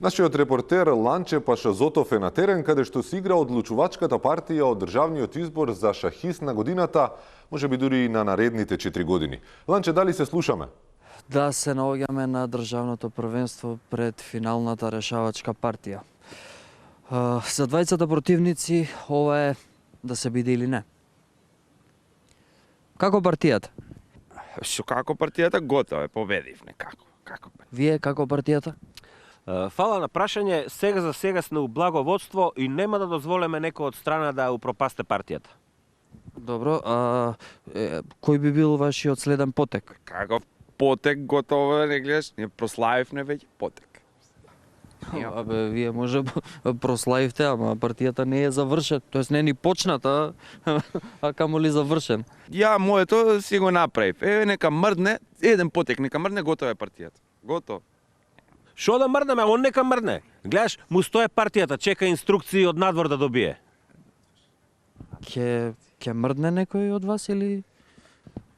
Нашиот репортер Ланче Пашазотов е на терен, каде што се игра одлучувачката партија од државниот избор за шахист на годината, може би дури и на наредните 4 години. Ланче, дали се слушаме? Да, се наоѓаме на државното првенство пред финалната решавачка партија. За двајцата противници ова е да се биде или не. Како партијата? Што како партијата готова, победив некако. Вие како партијата? Фала на прашање, сега за сега сме у благо водство и нема да дозволиме некој од страна да упропасте партијата. Добро, кој би бил вашиот следен потек? Каков потек готово не гледаш, ние прославивме веќе потек. Абе, вие може прославивте, ама партијата не е завршен, тоест не е ни почната, а камоли завршен. Ја моето си го направив. Нека мрдне, еден потек, нека мрдне, готова е партијата. Готово. Шо да мрднеме, он нека мрдне. Гледаш, му стое партијата, чека инструкции од надвор да добие. Ке мрдне некој од вас или?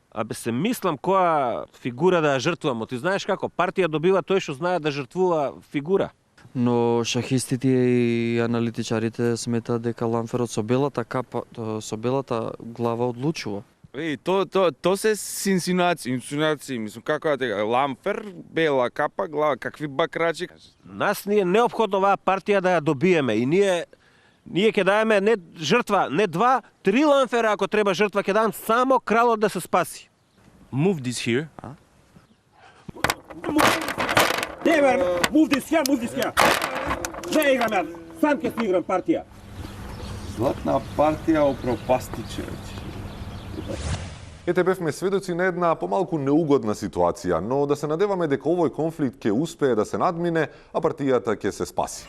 Абе се мислам која фигура да ја жртвувам. Ти знаеш како, партија добива тој што знае да жртвува фигура. Но шахистите и аналитичарите сметаат дека ламферот со белата капа, со белата глава одлучува. То се инсинуации, мислам како да тега, ламфер, бела капа, глава, какви бакрачи. Нас ни е неопходно оваа партија да ја добиеме и ние ќе даеме не жртва, не 2, 3 ламфера ако треба жртва, ќе дам само кралот да се спаси. Move this here. Move this here. Не играме, сам ќе си играм партија. Златна партија опропастиче. Ете, бевме сведоци на една помалку неугодна ситуација, но да се надеваме дека овој конфликт ќе успее да се надмине, а партијата ќе се спаси.